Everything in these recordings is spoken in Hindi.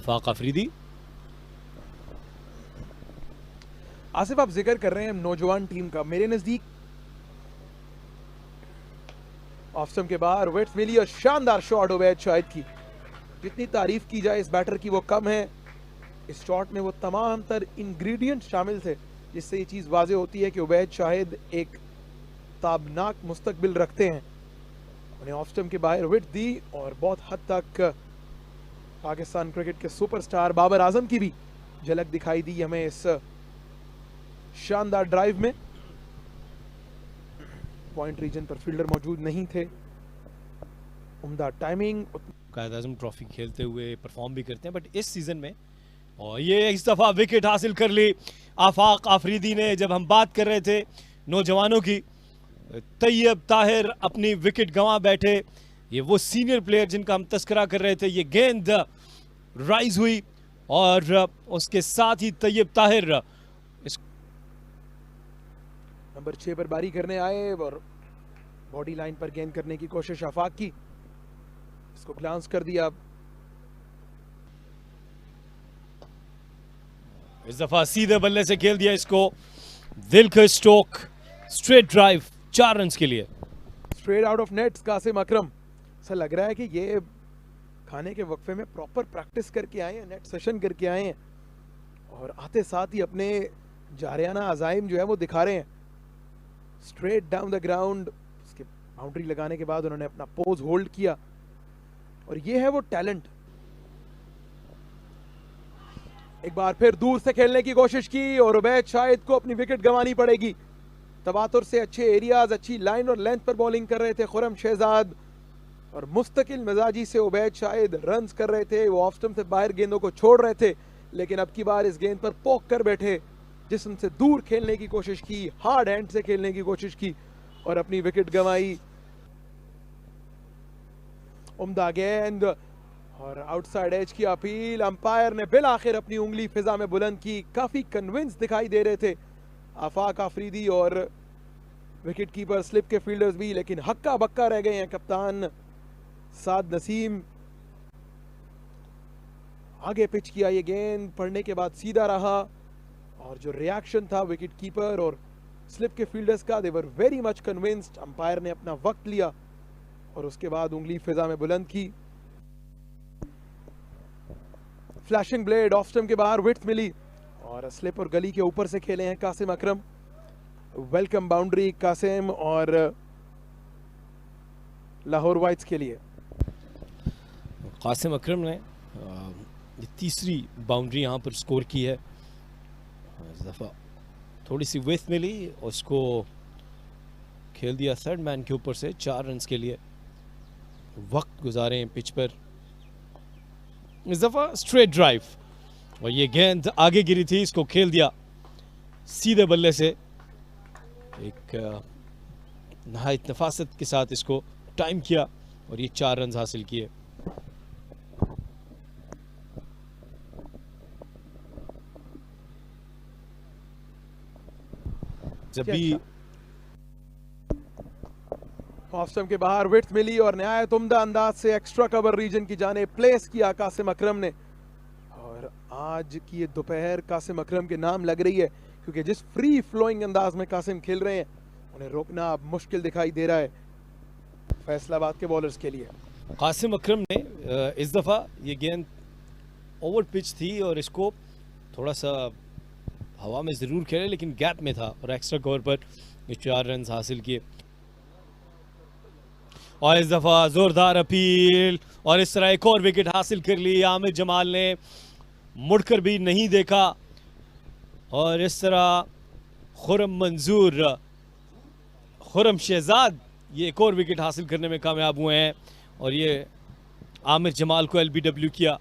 आफाक अफरीदी। आसिफ, आप जिक्र कर रहे हैं नौजवान टीम का, मेरे नजदीक ऑफ स्टंप के बाहर वेट्स मिली और शानदार शॉट उबैद शाहिद की। जितनी तारीफ की जाए इस बैटर की वो कम है। इस शॉट में वो तमाम तर इंग्रेडिएंट शामिल थे जिससे ये चीज़ वाजे होती है कि उबैद शाहिद एक ताबनाक मुस्तकबिल रखते हैं। उन्हें ऑफ स्टंप के बाहर विट दी और बहुत हद तक पाकिस्तान क्रिकेट के सुपरस्टार बाबर आजम की भी झलक दिखाई दी हमें इस शानदार ड्राइव में। पॉइंट रीजन पर फील्डर मौजूद नहीं थे। उम्दा टाइमिंग। कायद आजम ट्रॉफी खेलते हुए परफॉर्म भी करते हैं, बट इस सीजन में और ये इस दफ़ा विकेट हासिल कर ली आफाक अफरीदी ने। जब हम बात कर रहे थे नौजवानों की, तैयब ताहिर अपनी विकेट गंवा बैठे। ये वो सीनियर प्लेयर जिनका हम तस्करा कर रहे थे। ये गेंद राइज हुई और उसके साथ ही तैयब ताहिर नंबर 6 पर बारी करने आए और बॉडी लाइन पर गेंद करने की कोशिश आफाक की। इसको ग्लांस कर दिया। इस दफा सीधे बल्ले से खेल दिया इसको। दिलकश स्ट्रोक, स्ट्रेट ड्राइव, 4 रन के लिए। Straight out of nets Qasim Akram. ऐसा लग रहा है कि ये खाने के वक्फे में प्रॉपर प्रैक्टिस करके आए हैं, नेट सेशन करके आए हैं और आते साथ ही अपने जारियाना अजाइम जो है वो दिखा रहे हैं। Straight down the ground. उसके बाउंड्री लगाने के बाद उन्होंने अपना पोज होल्ड किया और ये है वो टैलेंट। एक बार फिर दूर से खेलने की कोशिश की और उबैद शाहिद को अपनी विकेट गंवानी पड़ेगी। तबातुर से अच्छे एरियाज, अच्छी लाइन और लेंथ पर बॉलिंग कर रहे थे खुरम शहजाद और मुस्तकिल मिजाजी से उबैद शाहिद रन्स कर रहे थे। वो ऑफ स्टंप से बाहर गेंदों को छोड़ रहे थे, लेकिन अब की बार इस गेंद पर पोक कर बैठे, जिस्म से दूर खेलने की कोशिश की, हार्ड हैंड से खेलने की कोशिश की और अपनी विकेट गंवाई। उम्दा गेंद और आउटसाइड एज की अपील। अंपायर ने बिल आखिर अपनी उंगली फिजा में बुलंद की। काफी कन्विंस दिखाई दे रहे थे आफाक अफरीदी और विकेट कीपर स्लिप के फील्डर्स भी, लेकिन हक्का बक्का रह गए हैं कप्तान साद नसीम। आगे पिच किया, ये गेंद पड़ने के बाद सीधा रहा और जो रिएक्शन था विकेट कीपर और स्लिप के फील्डर्स का, they were very much convinced. Umpire ने अपना वक्त लिया और उसके बाद उंगली फिजा में बुलंद की। फ्लैशिंग ब्लेड ऑफ स्टंप के बाहर विड्थ मिली और स्लिप और गली के ऊपर से खेले हैं कासिम अकरम। वेलकम बाउंड्री कासिम और लाहौर वाइट्स के लिए। कासिम अकरम ने ये तीसरी बाउंड्री यहाँ पर स्कोर की है। इस दफ़ा थोड़ी सी विड्थ मिली, उसको खेल दिया थर्ड मैन के ऊपर से 4 रन के लिए। वक्त गुजारे हैं पिच पर। इस दफ़ा स्ट्रेट ड्राइव और ये गेंद आगे गिरी थी, इसको खेल दिया सीधे बल्ले से। एक नहायत नफासत के साथ इसको टाइम किया और ये 4 रन हासिल किए। जब भी ऑफ स्टंप के बाहर विड्थ मिली और नहायत उम्दा अंदाज से एक्स्ट्रा कवर रीजन की जाने प्लेस किया कासिम अकरम ने। और आज की ये दोपहर कासिम अकरम के नाम लग रही है, क्योंकि जिस फ्री फ्लोइंग अंदाज में कासिम खेल रहे हैं उन्हें रोकना अब मुश्किल दिखाई दे रहा है फैसलाबाद के बॉलर्स के लिए। कासिम अकरम ने इस दफ़ा ये गेंद ओवर पिच थी और इसको थोड़ा सा हवा में ज़रूर खेले, लेकिन गैप में था और एक्स्ट्रा कवर पर ये 4 रन हासिल किए। और इस दफ़ा ज़ोरदार अपील और इस तरह एक और विकेट हासिल कर ली। आमिर जमाल ने मुड़कर भी नहीं देखा और इस तरह खुरम मंजूर, खुरम शहजाद ये एक और विकेट हासिल करने में कामयाब हुए हैं और ये आमिर जमाल को LBW किया।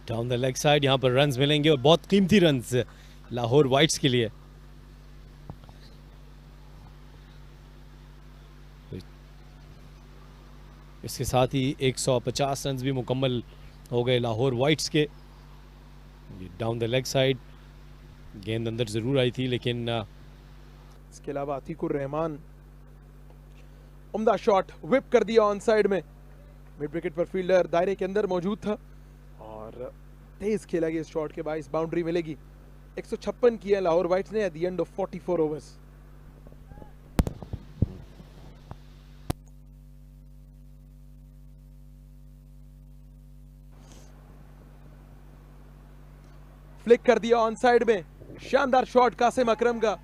डाउन द लेग साइड यहाँ पर रन्स मिलेंगे और बहुत कीमती रन्स लाहौर वाइट्स के लिए। इसके साथ ही 150 रन भी मुकम्मल हो गए लाहौर वाइट्स के। ये डाउन द लेग साइड गेंद अंदर ज़रूर आई थी, लेकिन इसके अलावा अतीकुर रहमान उम्दा शॉट व्हिप कर दिया ऑन साइड में मिड विकेट पर फील्डर दायरे के अंदर मौजूद था और तेज खेला गया इस शॉट के बाद इस बाउंड्री मिलेगी। 156 किया लाहौर वाइट्स ने at the end of 44 overs. Flick कर दिया ऑन साइड में, शानदार शॉट कासिम अकरम का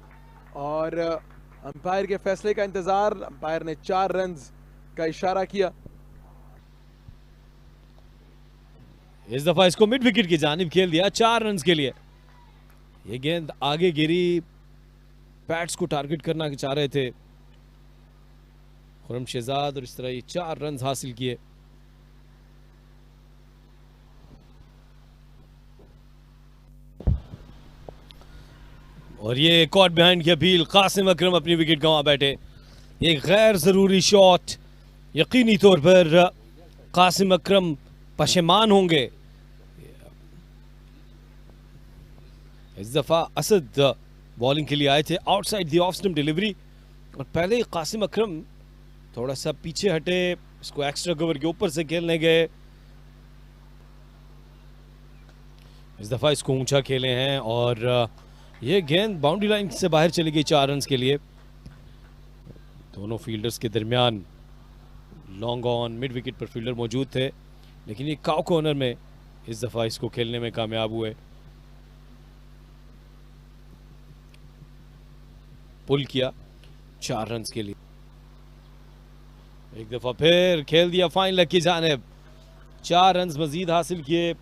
और अंपायर के फैसले का इंतजार। अंपायर ने 4 रन्स का इशारा किया। इस दफा इसको मिड विकेट की जानिब खेल दिया 4 रन्स के लिए। ये गेंद आगे गिरी, पैट्स को टारगेट करना चाह रहे थे खुरम शहजाद और इस तरह ये 4 रन्स हासिल किए। और ये कॉट बिहाइंड की अपील, कासिम अकरम अपनी विकेट गंवा बैठे। एक गैर जरूरी शॉट, यकीनी तौर पर कासिम अकरम पशेमान होंगे। इस दफा असद बॉलिंग के लिए आए थे, outside the off stump delivery और पहले ही कासिम अकरम थोड़ा सा पीछे हटे, इसको एक्स्ट्रा कवर के ऊपर से खेलने गए। इस दफा इसको ऊंचा खेले हैं और ये गेंद बाउंड्री लाइन से बाहर चली गई 4 रन्स के लिए। दोनों फील्डर्स के दरमियान लॉन्ग ऑन मिड विकेट पर फील्डर मौजूद थे, लेकिन ये काउ कॉर्नर में इस दफा इसको खेलने में कामयाब हुए। पुल किया 4 रन्स के लिए। एक दफा फिर खेल दिया फाइन लेग की जानिब, 4 रन्स मजीद हासिल किए।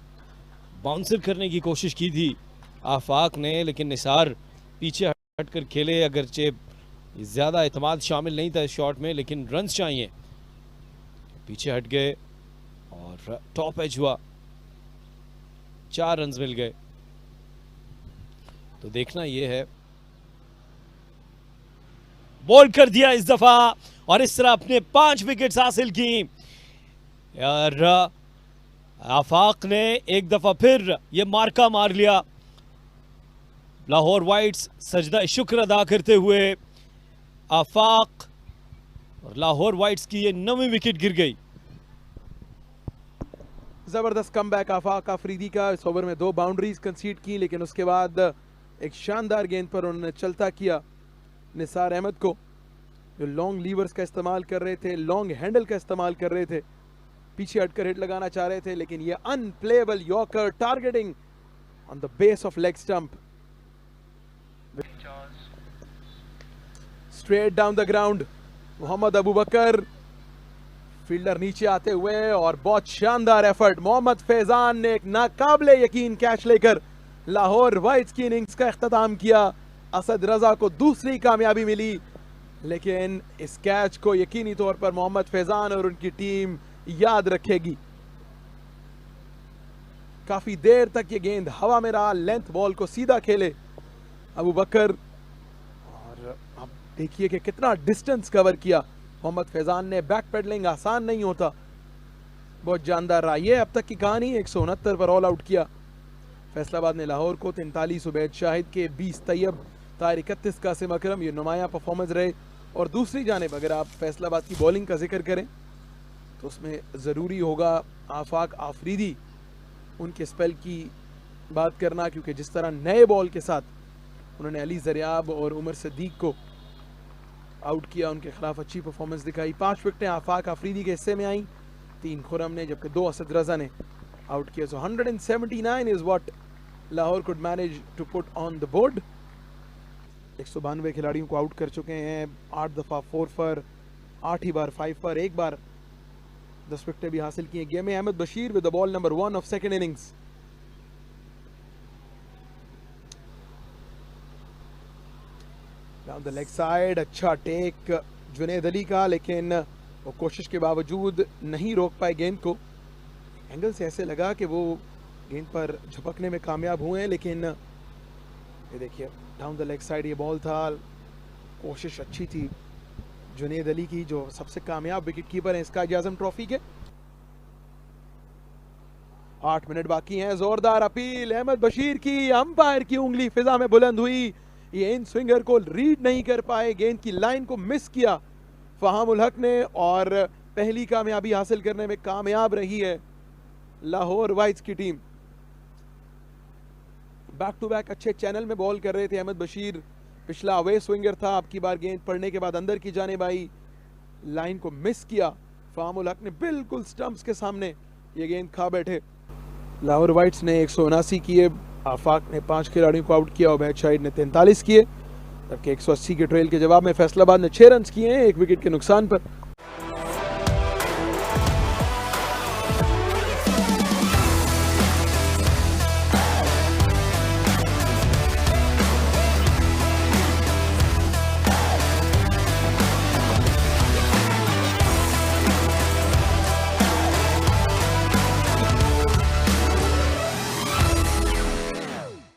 बाउंसर करने की कोशिश की थी आफाक ने, लेकिन निसार पीछे हटकर खेले। अगरचे ज़्यादा एतमाद शामिल नहीं था इस शॉट में, लेकिन रन्स चाहिए। पीछे हट गए और टॉप एज हुआ, 4 रन्स मिल गए। तो देखना यह है, बॉल कर दिया इस दफा और इस तरह अपने 5 विकेट्स हासिल की। और आफाक ने एक दफा फिर ये मार्का मार लिया। लाहौर वाइट्स सजदा शुक्र अदा करते हुए, आफाक और लाहौर वाइट्स की ये 9वीं विकेट गिर गई। जबरदस्त कमबैक आफाक अफरीदी का। इस ओवर में 2 बाउंड्रीज कंसीड की, लेकिन उसके बाद एक शानदार गेंद पर उन्होंने चलता किया निसार अहमद को, जो लॉन्ग लीवर्स का इस्तेमाल कर रहे थे, लॉन्ग हैंडल का इस्तेमाल कर रहे थे, पीछे हटकर हिट लगाना चाह रहे थे, लेकिन ये unplayable yorker targeting on the base of leg stump, straight down the ground. Mohammad Abu Bakar fielder नीचे आते हुए और बहुत शानदार एफर्ट। मोहम्मद फैजान ने एक नाकाबिले यकीन कैच लेकर लाहौर वाइट्स की इनिंग्स का इख्तिताम किया। असद रजा को दूसरी कामयाबी मिली, लेकिन इस कैच को यकीनी तौर पर मोहम्मद फैजान और उनकी टीम याद रखेगी। काफी देर तक ये गेंद हवा में रहा, लेंथ बॉल को सीधा खेले अबू बकर और अब देखिए कि कितना डिस्टेंस कवर किया मोहम्मद फैजान ने। बैक पेडलिंग आसान नहीं होता, बहुत जानदार रहा। ये अब तक की कहानी। 169 पर ऑल आउट किया फैसलाबाद ने लाहौर को। 43 उबैद शाहिद के, 20 तैयब, तार 31 कासिम अकरम। ये नुमाया परफॉर्मेंस रहे। और दूसरी जानिब अगर आप फैसलाबाद की बॉलिंग का जिक्र करें तो उसमें ज़रूरी होगा आफाक आफरीदी उनके स्पेल की बात करना, क्योंकि जिस तरह नए बॉल के साथ उन्होंने अली ज़रियाब और उमर सदीक को आउट किया, उनके खिलाफ अच्छी परफॉर्मेंस दिखाई। 5 विकेटें आफाक आफरीदी के हिस्से में आई, 3 खुरम ने, जबकि 2 असद रजा ने आउट किया। So 179 is what Lahore could manage to put on the board. 192 खिलाड़ियों को आउट कर चुके हैं, 8 दफ़ा 4 पर, 8 ही बार 5 पर, 1 बार 10 विकेटें भी हासिल की हैं। गेम में Ahmed Bashir with the ball number 1 of second innings. Down the leg side, अच्छा टेक जुनैद अली का, लेकिन वो कोशिश के बावजूद नहीं रोक पाए गेंद को। एंगल से ऐसे लगा कि वो गेंद पर झपकने में कामयाब हुए हैं, लेकिन ये देखिए डाउन द लेग साइड ये बॉल था। कोशिश अच्छी थी जुनैद अली की, जो सबसे कामयाब विकेट कीपर हैं स्काई आजम ट्रॉफी के। 8 मिनट बाकी हैं। जोरदार अपील अहमद बशीर की, अंपायर की उंगली फिजा में बुलंद हुई। ये इन स्विंगर को रीड नहीं कर पाए, गेंद की लाइन को मिस किया फहाम उल हक ने और पहली कामयाबी हासिल करने में कामयाब रही है लाहौर वाइट्स की टीम। बैक टू बैक अच्छे चैनल में बॉल कर रहे थे अहमद बशीर, पिछला अवे स्विंगर था, आपकी बार गेंद पड़ने के बाद अंदर की जानिब आई, लाइन को मिस किया। फामुल हक ने बिल्कुल स्टंप्स के सामने ये गेंद खा बैठे। लाहौर वाइट्स ने 179 किए, आफाक ने 5 खिलाड़ियों को आउट किया, उबैद शाहिद ने 43 किए, जबकि 180 के ट्रेल के जवाब में फैसलाबाद ने 6 रन किए हैं 1 विकेट के नुकसान पर।